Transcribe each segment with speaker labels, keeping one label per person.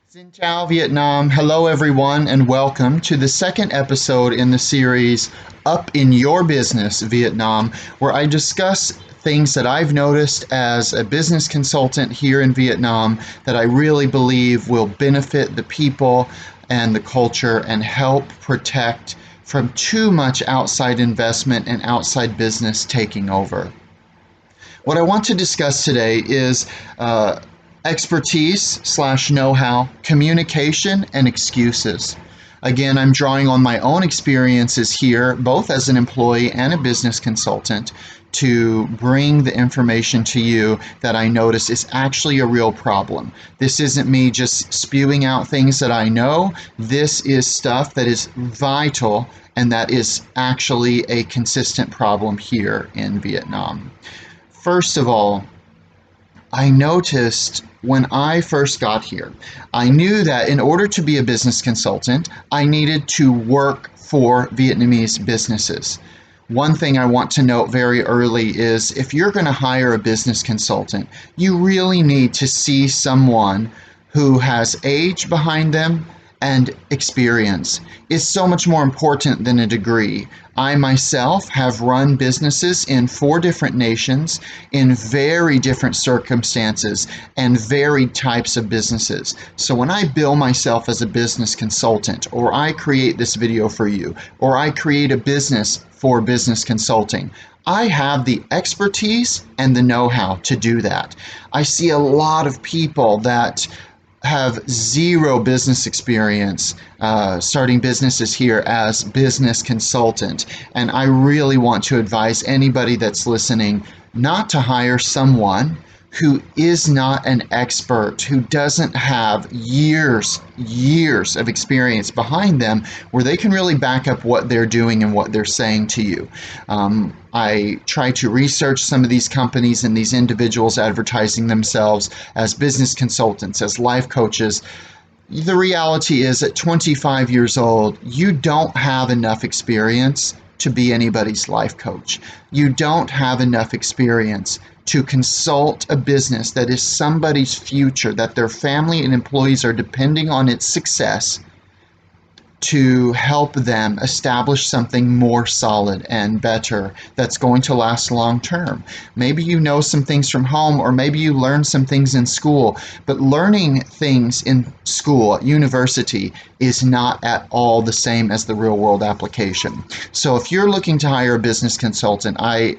Speaker 1: Xin chào Vietnam. Hello everyone and welcome to the second episode in the series Up in Your Business Vietnam, where I discuss things that I've noticed as a business consultant here in Vietnam that I really believe will benefit the people and the culture and help protect from too much outside investment and outside business taking over. What I want to discuss today is expertise slash know-how, communication, and excuses. Again, I'm drawing on my own experiences here, both as an employee and a business consultant, to bring the information to you that I notice is actually a real problem. This isn't me just spewing out things that I know. This is stuff that is vital and that is actually a consistent problem here in Vietnam. First of all, I noticed when I first got here, I knew that in order to be a business consultant, I needed to work for Vietnamese businesses. One thing I want to note very early is if you're going to hire a business consultant, you really need to see someone who has age behind them and experience. It's so much more important than a degree. I myself have run businesses in 4 different nations in very different circumstances and varied types of businesses. So when I bill myself as a business consultant, or I create this video for you, or I create a business for business consulting, I have the expertise and the know-how to do that. I see a lot of people that have zero business experience starting businesses here as business consultant, and I really want to advise anybody that's listening not to hire someone who is not an expert, who doesn't have years of experience behind them where they can really back up what they're doing and what they're saying to you. I try to research some of these companies and these individuals advertising themselves as business consultants, as life coaches. The reality is at 25 years old, you don't have enough experience to be anybody's life coach. You don't have enough experience to consult a business that is somebody's future, that their family and employees are depending on its success to help them establish something more solid and better that's going to last long term. Maybe you know some things from home, or maybe you learn some things in school, but learning things in school, at university, is not at all the same as the real world application. So if you're looking to hire a business consultant, I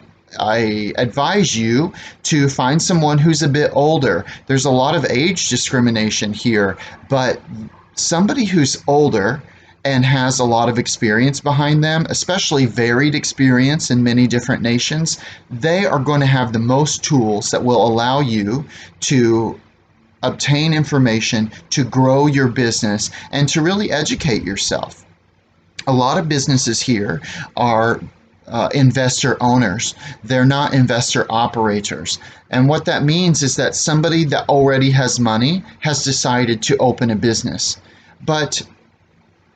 Speaker 1: advise you to find someone who's a bit older. There's a lot of age discrimination here, but somebody who's older and has a lot of experience behind them, especially varied experience in many different nations, they are going to have the most tools that will allow you to obtain information, to grow your business, and to really educate yourself. A lot of businesses here are investor owners. They're not investor operators. And what that means is that somebody that already has money has decided to open a business, but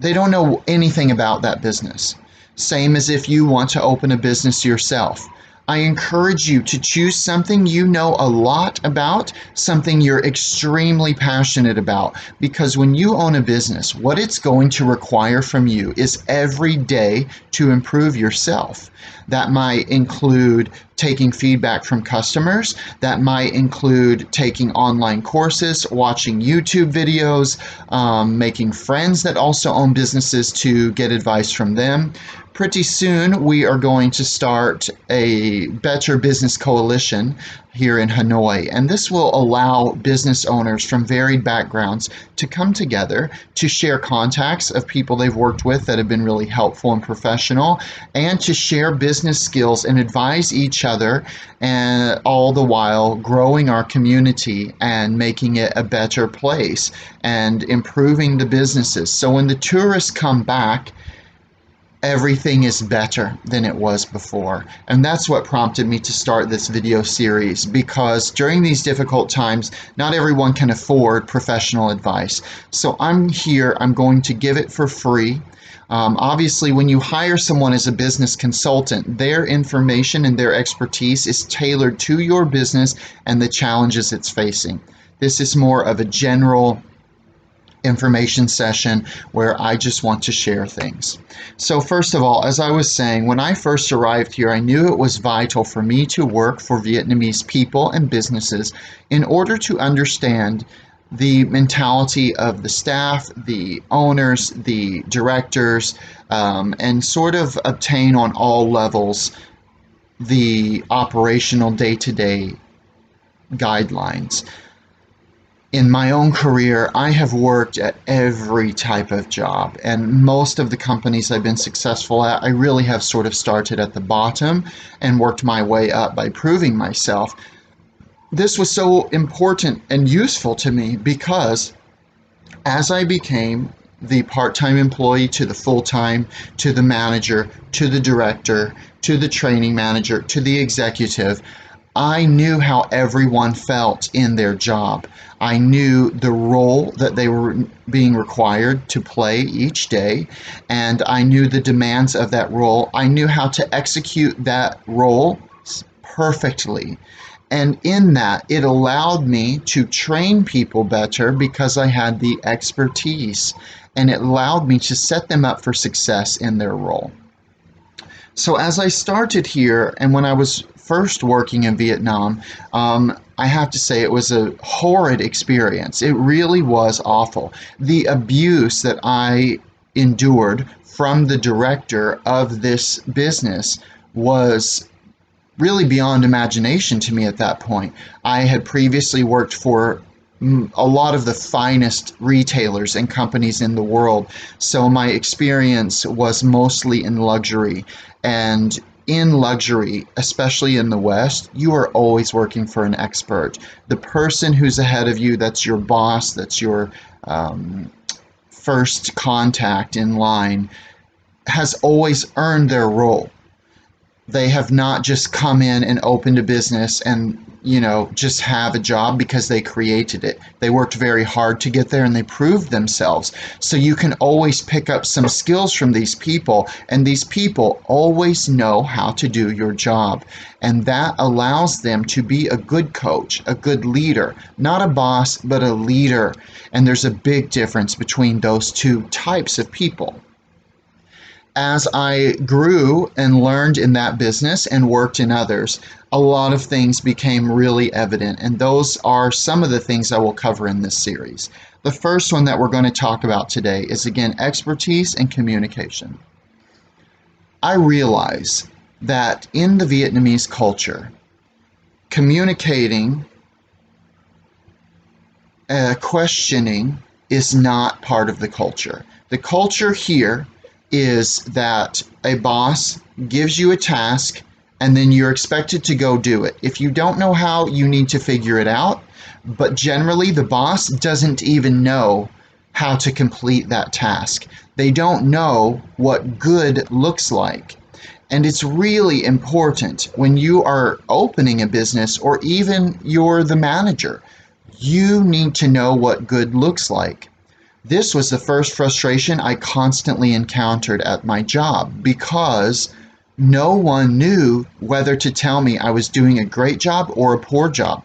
Speaker 1: they don't know anything about that business. Same as if you want to open a business yourself. I encourage you to choose something you know a lot about, something you're extremely passionate about, because when you own a business, what it's going to require from you is every day to improve yourself. That might include taking feedback from customers. That might include taking online courses, watching YouTube videos, making friends that also own businesses to get advice from them. Pretty soon we are going to start a Better Business Coalition here in Hanoi, and this will allow business owners from varied backgrounds to come together to share contacts of people they've worked with that have been really helpful and professional, and to share business skills and advise each other, and all the while growing our community and making it a better place and improving the businesses. So when the tourists come back, everything is better than it was before. And that's what prompted me to start this video series, because during these difficult times, not everyone can afford professional advice. So I'm here, I'm going to give it for free. Obviously, when you hire someone as a business consultant, their information and their expertise is tailored to your business and the challenges it's facing. This is more of a general information session where I just want to share things. So first of all, as I was saying, when I first arrived here, I knew it was vital for me to work for Vietnamese people and businesses in order to understand the mentality of the staff, the owners, the directors, and sort of obtain on all levels the operational day-to-day guidelines. In my own career, I have worked at every type of job, and most of the companies I've been successful at, I really have sort of started at the bottom and worked my way up by proving myself. This was so important and useful to me because as I became the part-time employee to the full-time, to the manager, to the director, to the training manager, to the executive, I knew how everyone felt in their job. I knew the role that they were being required to play each day, and I knew the demands of that role. I knew how to execute that role perfectly. And in that, it allowed me to train people better because I had the expertise, and it allowed me to set them up for success in their role. So as I started here, and when I was first working in Vietnam, I have to say it was a horrid experience. It really was awful. The abuse that I endured from the director of this business was really beyond imagination to me at that point. I had previously worked for a lot of the finest retailers and companies in the world, so my experience was mostly in luxury. And in luxury, especially in the West, you are always working for an expert. The person who's ahead of you, that's your boss, that's your first contact in line, has always earned their role. They have not just come in and opened a business and, just have a job because they created it. They worked very hard to get there and they proved themselves. So you can always pick up some skills from these people, and these people always know how to do your job. And that allows them to be a good coach, a good leader, not a boss, but a leader. And there's a big difference between those two types of people. As I grew and learned in that business and worked in others, a lot of things became really evident, and those are some of the things I will cover in this series. The first one that we're going to talk about today is, again, expertise and communication. I realize that in the Vietnamese culture, communicating, questioning is not part of the culture. The culture here is that a boss gives you a task and then you're expected to go do it. If you don't know how, you need to figure it out. But generally, the boss doesn't even know how to complete that task. They don't know what good looks like. And it's really important when you are opening a business, or even you're the manager, you need to know what good looks like. This was the first frustration I constantly encountered at my job because no one knew whether to tell me I was doing a great job or a poor job.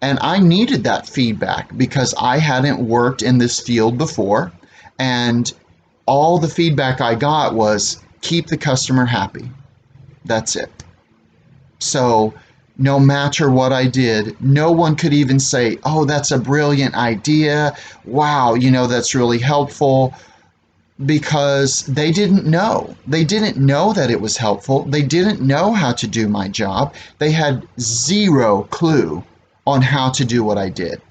Speaker 1: And I needed that feedback because I hadn't worked in this field before, and all the feedback I got was keep the customer happy. That's it. So no matter what I did, no one could even say, oh, that's a brilliant idea. Wow, that's really helpful, because they didn't know. They didn't know that it was helpful. They didn't know how to do my job. They had zero clue on how to do what I did.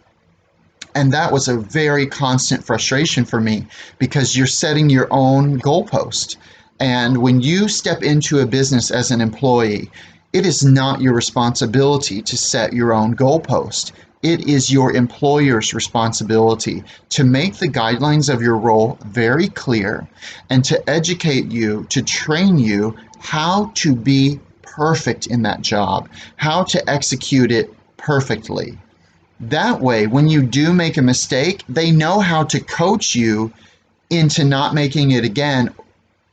Speaker 1: And that was a very constant frustration for me because you're setting your own goalpost. And when you step into a business as an employee, it is not your responsibility to set your own goalpost. It is your employer's responsibility to make the guidelines of your role very clear and to educate you, to train you how to be perfect in that job, how to execute it perfectly. That way, when you do make a mistake, they know how to coach you into not making it again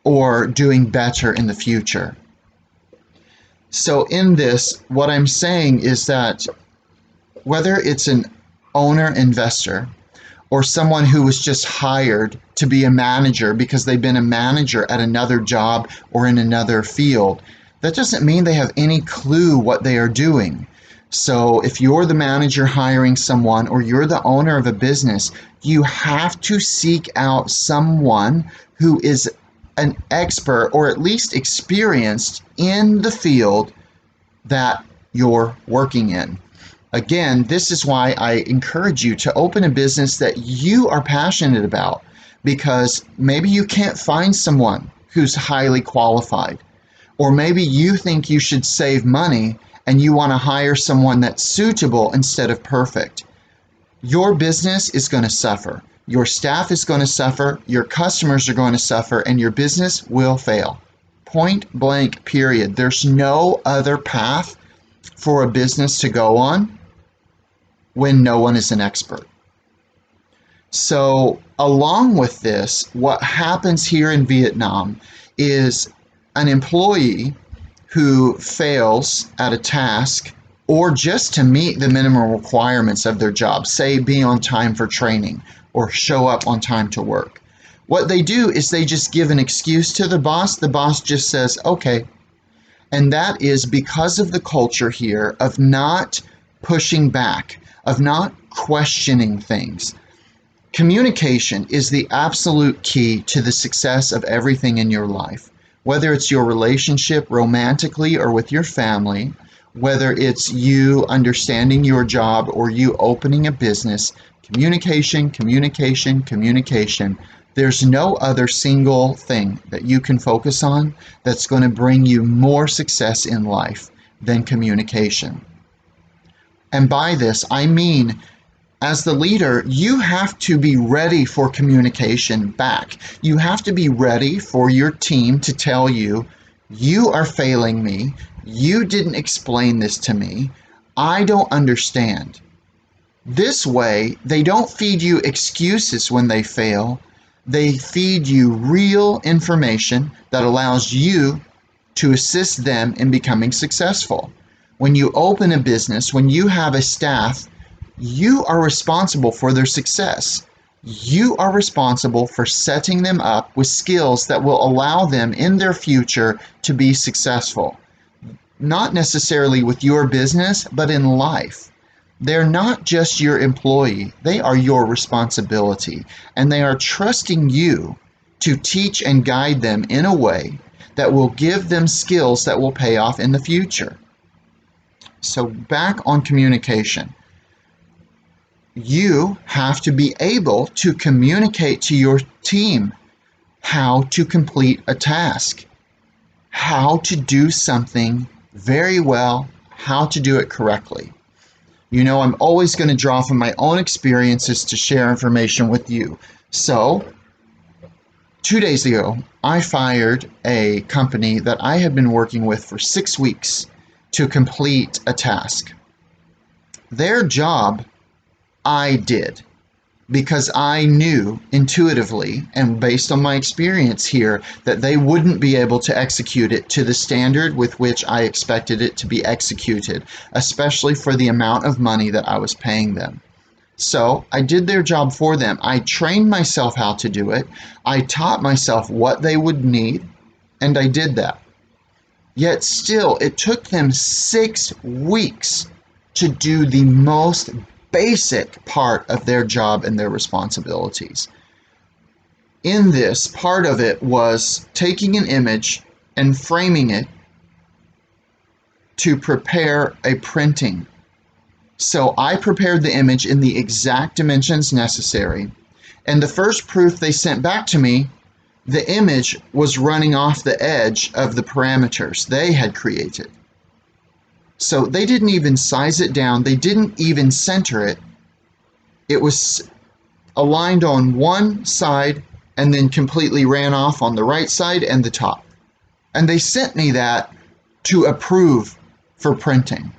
Speaker 1: or doing better in the future. So in this, what I'm saying is that whether it's an owner investor or someone who was just hired to be a manager because they've been a manager at another job or in another field, that doesn't mean they have any clue what they are doing. So if you're the manager hiring someone or you're the owner of a business, you have to seek out someone who is an expert or at least experienced in the field that you're working in. Again, this is why I encourage you to open a business that you are passionate about, because maybe you can't find someone who's highly qualified, or maybe you think you should save money and you want to hire someone that's suitable instead of perfect. Your business is going to suffer. Your staff is going to suffer. Your customers are going to suffer, and your business will fail. Point blank, period. There's no other path for a business to go on when no one is an expert. So, along with this, what happens here in Vietnam is an employee who fails at a task or just to meet the minimum requirements of their job, say be on time for training or show up on time to work. What they do is they just give an excuse to the boss. The boss just says, okay. And that is because of the culture here of not pushing back, of not questioning things. Communication is the absolute key to the success of everything in your life. Whether it's your relationship romantically or with your family, whether it's you understanding your job or you opening a business, communication, communication, communication. There's no other single thing that you can focus on that's going to bring you more success in life than communication. And by this, I mean, as the leader, you have to be ready for communication back. You have to be ready for your team to tell you, you are failing me. You didn't explain this to me. I don't understand. This way, they don't feed you excuses when they fail. They feed you real information that allows you to assist them in becoming successful. When you open a business, when you have a staff, you are responsible for their success. You are responsible for setting them up with skills that will allow them in their future to be successful. Not necessarily with your business, but in life. They're not just your employee, they are your responsibility, and they are trusting you to teach and guide them in a way that will give them skills that will pay off in the future. So back on communication. You have to be able to communicate to your team how to complete a task, how to do something very well, how to do it correctly. You know, I'm always going to draw from my own experiences to share information with you. So, 2 days ago, I fired a company that I had been working with for 6 weeks to complete a task. Their job I did because I knew intuitively and based on my experience here that they wouldn't be able to execute it to the standard with which I expected it to be executed, especially for the amount of money that I was paying them. So I did their job for them. I trained myself how to do it. I taught myself what they would need, and I did that. Yet still, it took them 6 weeks to do the most basic part of their job and their responsibilities. In this, part of it was taking an image and framing it to prepare a printing. So I prepared the image in the exact dimensions necessary, and the first proof they sent back to me, the image was running off the edge of the parameters they had created. So they didn't even size it down. They didn't even center it. It was aligned on one side and then completely ran off on the right side and the top. And they sent me that to approve for printing.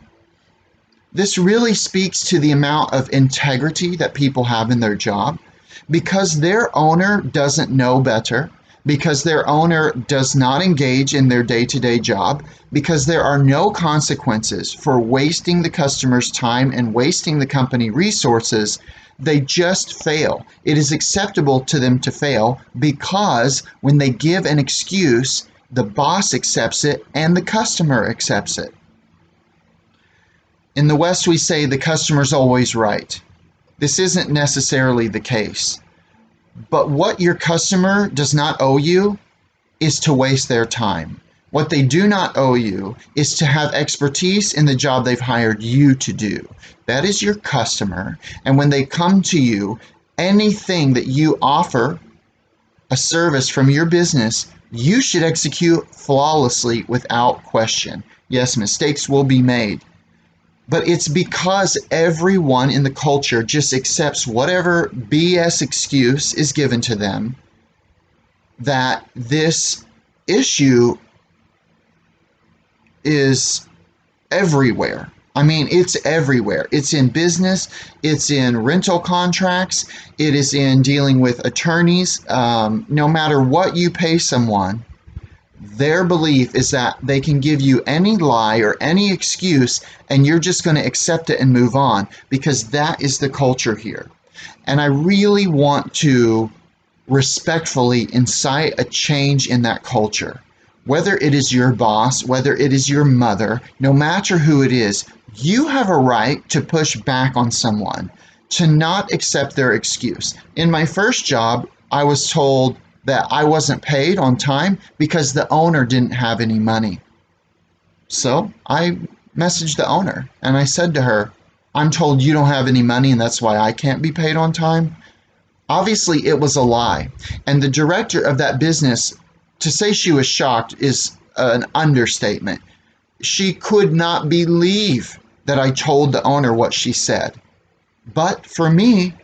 Speaker 1: This really speaks to the amount of integrity that people have in their job because their owner doesn't know better, because their owner does not engage in their day-to-day job, because there are no consequences for wasting the customer's time and wasting the company resources. They just fail. It is acceptable to them to fail because when they give an excuse, the boss accepts it and the customer accepts it. In the West, we say the customer's always right. This isn't necessarily the case. But what your customer does not owe you is to waste their time. What they do not owe you is to have expertise in the job they've hired you to do. That is your customer. And when they come to you, anything that you offer, a service from your business, you should execute flawlessly without question. Yes, mistakes will be made. But it's because everyone in the culture just accepts whatever BS excuse is given to them that this issue is everywhere. I mean, it's everywhere. It's in business, it's in rental contracts, it is in dealing with attorneys. No matter what you pay someone, their belief is that they can give you any lie or any excuse and you're just going to accept it and move on, because that is the culture here. And I really want to respectfully incite a change in that culture. Whether it is your boss, whether it is your mother, no matter who it is, you have a right to push back on someone, to not accept their excuse. In my first job, I was told that I wasn't paid on time because the owner didn't have any money. So I messaged the owner and I said to her, I'm told you don't have any money and that's why I can't be paid on time. Obviously, it was a lie. And the director of that business, to say she was shocked is an understatement. She could not believe that I told the owner what she said. But for me,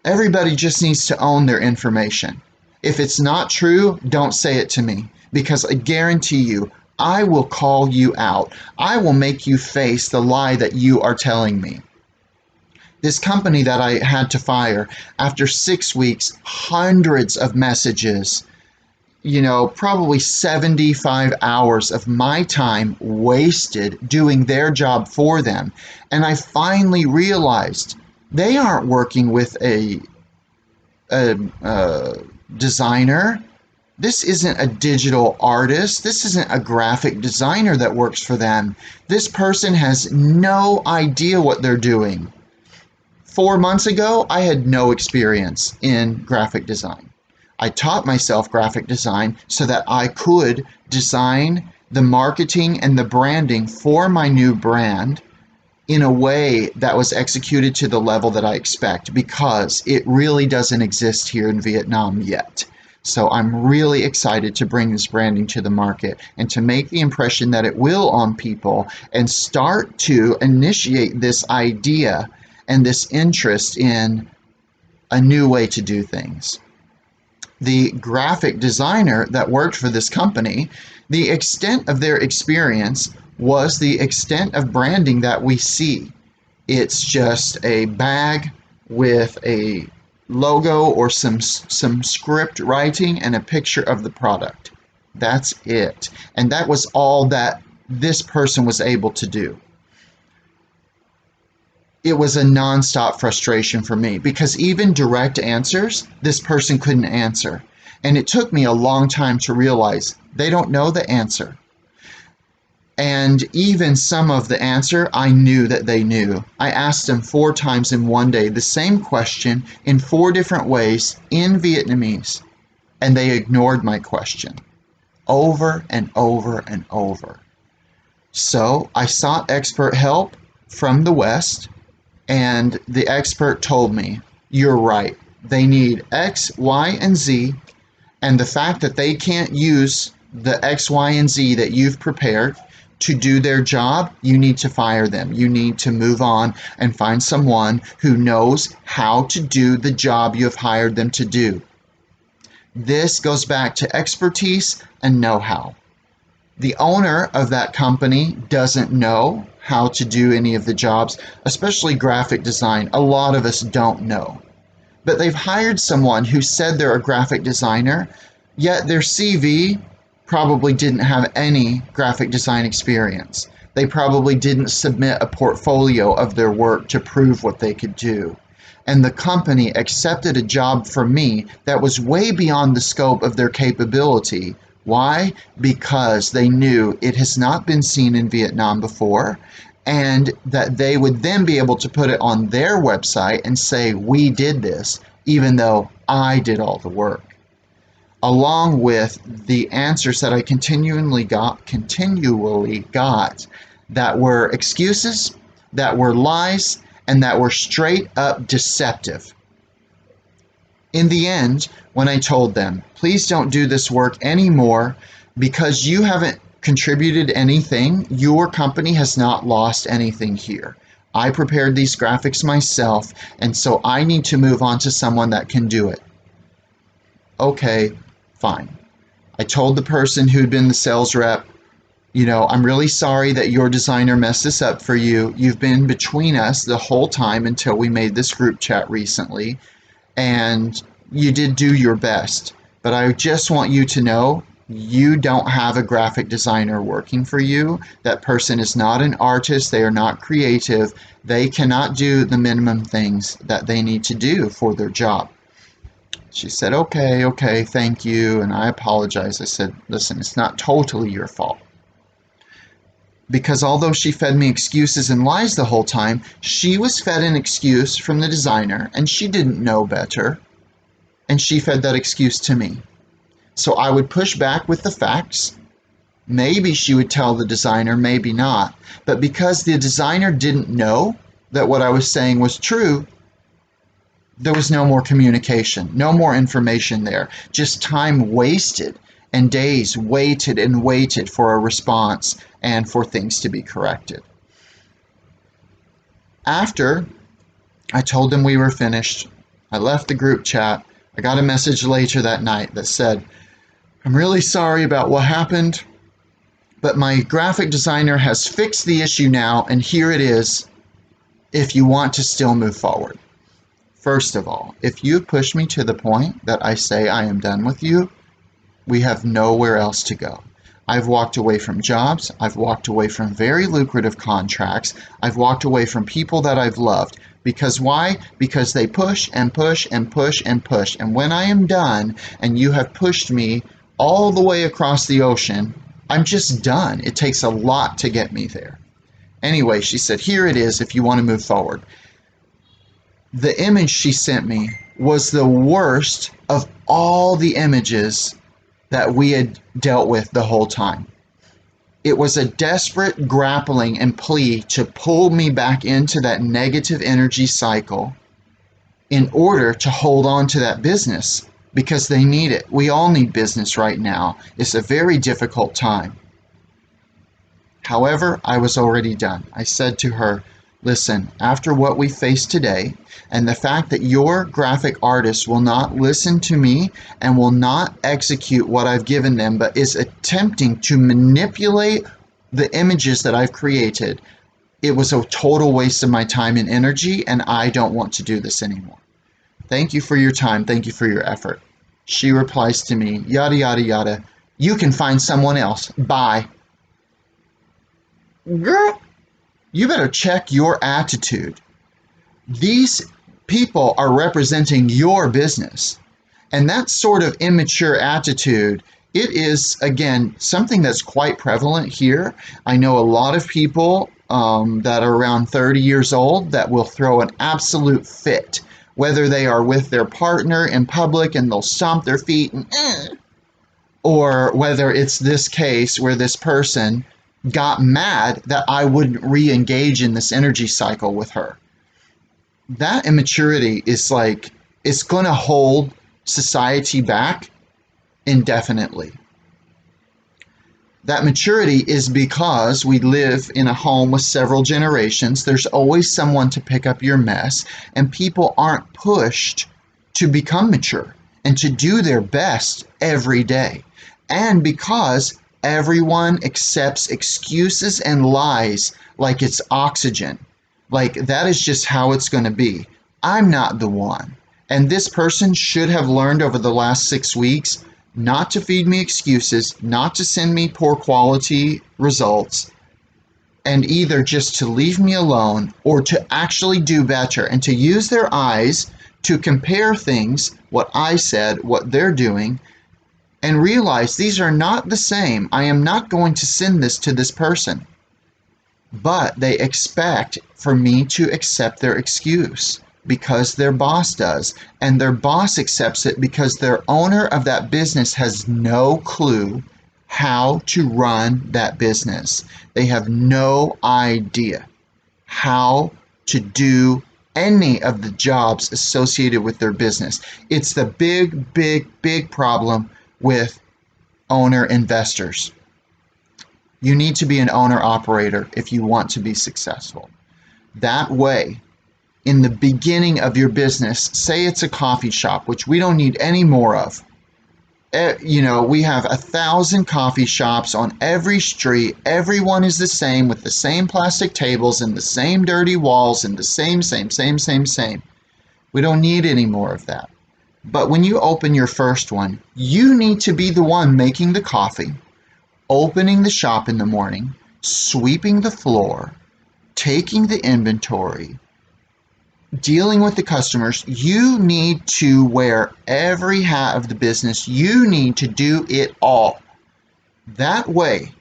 Speaker 1: everybody just needs to own their information. If it's not true, don't say it to me, because I guarantee you, I will call you out. I will make you face the lie that you are telling me. This company that I had to fire, after 6 weeks, hundreds of messages, probably 75 hours of my time wasted doing their job for them. And I finally realized they aren't working with a designer. This isn't a digital artist. This isn't a graphic designer that works for them. This person has no idea what they're doing. 4 months ago, I had no experience in graphic design. I taught myself graphic design so that I could design the marketing and the branding for my new brand in a way that was executed to the level that I expect, because it really doesn't exist here in Vietnam yet. So I'm really excited to bring this branding to the market and to make the impression that it will on people and start to initiate this idea and this interest in a new way to do things. The graphic designer that worked for this company, the extent of their experience was the extent of branding that we see. It's just a bag with a logo or some script writing and a picture of the product. That's it. And that was all that this person was able to do. It was a nonstop frustration for me, because even direct answers, this person couldn't answer. And it took me a long time to realize they don't know the answer. And even some of the answer, I knew that they knew. I asked them 4 times in one day the same question in 4 different ways in Vietnamese, and they ignored my question over and over and over. So I sought expert help from the West, and the expert told me, you're right. They need X, Y, and Z, and the fact that they can't use the X, Y, and Z that you've prepared to do their job, you need to fire them. You need to move on and find someone who knows how to do the job you have hired them to do. This goes back to expertise and know-how. The owner of that company doesn't know how to do any of the jobs, especially graphic design. A lot of us don't know. But they've hired someone who said they're a graphic designer, Yet their CV probably didn't have any graphic design experience. They probably didn't submit a portfolio of their work to prove what they could do. And the company accepted a job from me that was way beyond the scope of their capability. Why? Because they knew it has not been seen in Vietnam before, and that they would then be able to put it on their website and say, we did this, even though I did all the work. Along with the answers that I continually got that were excuses, that were lies, and that were straight up deceptive. In the end, when I told them, please don't do this work anymore because you haven't contributed anything, your company has not lost anything here. I prepared these graphics myself, and so I need to move on to someone that can do it. Okay, fine. I told the person who'd been the sales rep, I'm really sorry that your designer messed this up for you. You've been between us the whole time until we made this group chat recently, and you did do your best. But I just want you to know you don't have a graphic designer working for you. That person is not an artist. They are not creative. They cannot do the minimum things that they need to do for their job. She said, okay, thank you. And I apologized. I said, listen, it's not totally your fault. Because although she fed me excuses and lies the whole time, she was fed an excuse from the designer and she didn't know better. And she fed that excuse to me. So I would push back with the facts. Maybe she would tell the designer, maybe not. But because the designer didn't know that what I was saying was true, there was no more communication, no more information there. Just time wasted and days waited and waited for a response and for things to be corrected. After I told them we were finished, I left the group chat. I got a message later that night that said, I'm really sorry about what happened, but my graphic designer has fixed the issue now, and here it is if you want to still move forward. First of all, if you've pushed me to the point that I say I am done with you, we have nowhere else to go. I've walked away from jobs. I've walked away from very lucrative contracts. I've walked away from people that I've loved. Because why? Because they push and push and push and push. And when I am done and you have pushed me all the way across the ocean, I'm just done. It takes a lot to get me there. Anyway, she said, here it is if you want to move forward. The image she sent me was the worst of all the images that we had dealt with the whole time. It was a desperate grappling and plea to pull me back into that negative energy cycle in order to hold on to that business because they need it. We all need business right now. It's a very difficult time. However, I was already done. I said to her, listen, after what we faced today, and the fact that your graphic artist will not listen to me and will not execute what I've given them, but is attempting to manipulate the images that I've created, it was a total waste of my time and energy, and I don't want to do this anymore. Thank you for your time. Thank you for your effort. She replies to me, yada, yada, yada. You can find someone else. Bye. Girl, you better check your attitude. These people are representing your business. And that sort of immature attitude, it is, again, something that's quite prevalent here. I know a lot of people that are around 30 years old that will throw an absolute fit, whether they are with their partner in public and they'll stomp their feet and or whether it's this case where this person got mad that I wouldn't re-engage in this energy cycle with her. That immaturity is like, it's going to hold society back indefinitely. That maturity is because we live in a home with several generations. There's always someone to pick up your mess, and people aren't pushed to become mature and to do their best every day. And because everyone accepts excuses and lies like it's oxygen. Like that is just how it's going to be. I'm not the one. And this person should have learned over the last 6 weeks not to feed me excuses, not to send me poor quality results, and either just to leave me alone or to actually do better and to use their eyes to compare things, what I said, what they're doing, and realize these are not the same. I am not going to send this to this person. But they expect for me to accept their excuse because their boss does. And their boss accepts it because their owner of that business has no clue how to run that business. They have no idea how to do any of the jobs associated with their business. It's the big problem with owner investors. You need to be an owner-operator if you want to be successful. That way, in the beginning of your business, say it's a coffee shop, which we don't need any more of. We have 1,000 coffee shops on every street. Everyone is the same with the same plastic tables and the same dirty walls and the same. We don't need any more of that. But when you open your first one, you need to be the one making the coffee, opening the shop in the morning, sweeping the floor, taking the inventory, dealing with the customers. You need to wear every hat of the business. You need to do it all. That way,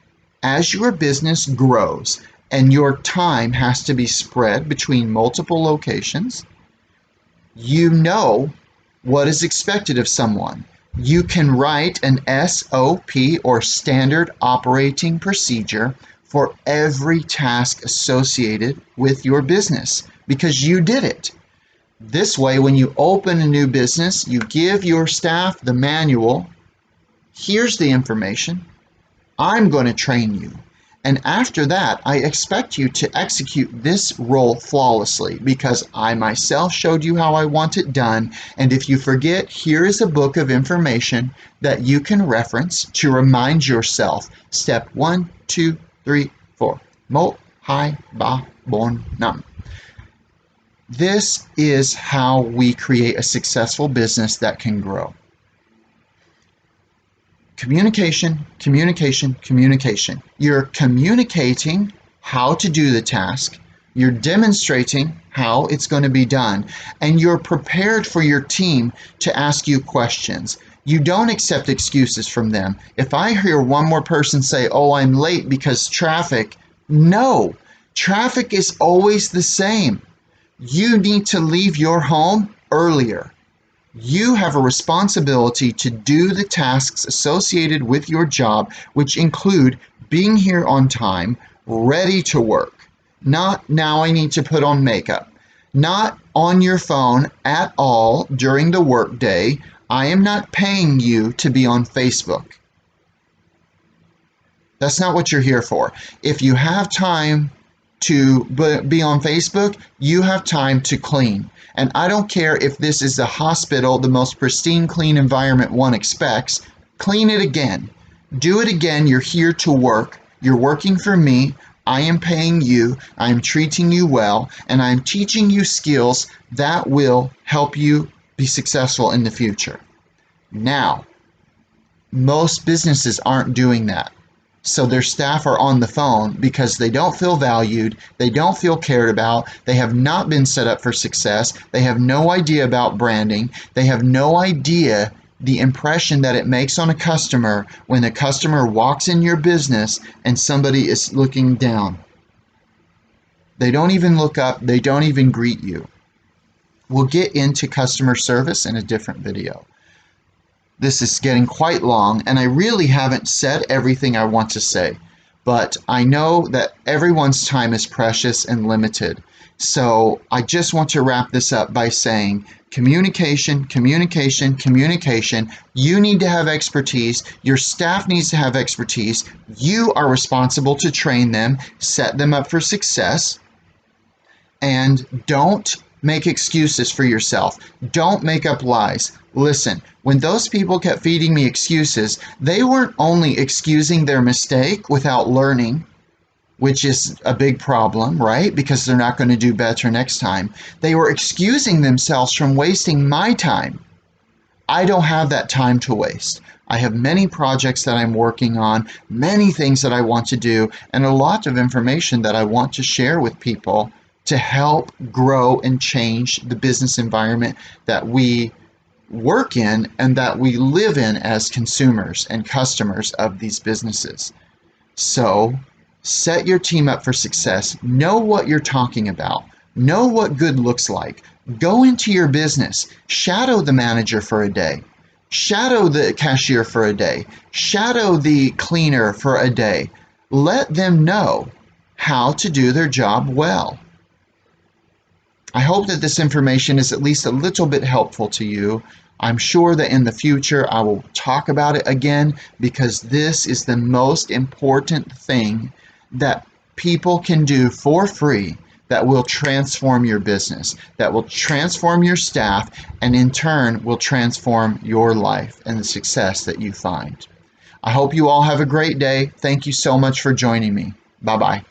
Speaker 1: as your business grows and your time has to be spread between multiple locations, you know what is expected of someone. You can write an SOP or standard operating procedure for every task associated with your business because you did it. This way, when you open a new business, you give your staff the manual. Here's the information. I'm going to train you. And after that, I expect you to execute this role flawlessly because I myself showed you how I want it done. And if you forget, here is a book of information that you can reference to remind yourself. Step 1, 2, 3, 4. Mo, hai, ba, bon, nam. This is how we create a successful business that can grow. Communication. You're communicating how to do the task. You're demonstrating how it's going to be done. And you're prepared for your team to ask you questions. You don't accept excuses from them. If I hear one more person say, "Oh, I'm late because traffic," no, traffic is always the same. You need to leave your home earlier. You have a responsibility to do the tasks associated with your job, which include being here on time, ready to work. Not, "Now I need to put on makeup." Not on your phone at all during the workday. I am not paying you to be on Facebook. That's not what you're here for. If you have time to be on Facebook, you have time to clean. And I don't care if this is a hospital, the most pristine, clean environment one expects. Clean it again. Do it again. You're here to work. You're working for me. I am paying you. I am treating you well. And I'm teaching you skills that will help you be successful in the future. Now, most businesses aren't doing that. So their staff are on the phone because they don't feel valued, they don't feel cared about, they have not been set up for success, they have no idea about branding, they have no idea the impression that it makes on a customer when a customer walks in your business and somebody is looking down. They don't even look up, they don't even greet you. We'll get into customer service in a different video. This is getting quite long, and I really haven't said everything I want to say, but I know that everyone's time is precious and limited. So I just want to wrap this up by saying communication. You need to have expertise. Your staff needs to have expertise. You are responsible to train them, set them up for success, and don't make excuses for yourself. Don't make up lies. Listen, when those people kept feeding me excuses, they weren't only excusing their mistake without learning, which is a big problem, right? Because they're not going to do better next time. They were excusing themselves from wasting my time. I don't have that time to waste. I have many projects that I'm working on, many things that I want to do, and a lot of information that I want to share with people to help grow and change the business environment that we work in and that we live in as consumers and customers of these businesses. So set your team up for success. Know what you're talking about. Know what good looks like. Go into your business. Shadow the manager for a day. Shadow the cashier for a day. Shadow the cleaner for a day. Let them know how to do their job well. I hope that this information is at least a little bit helpful to you. I'm sure that in the future I will talk about it again, because this is the most important thing that people can do for free that will transform your business, that will transform your staff, and in turn will transform your life and the success that you find. I hope you all have a great day. Thank you so much for joining me. Bye-bye.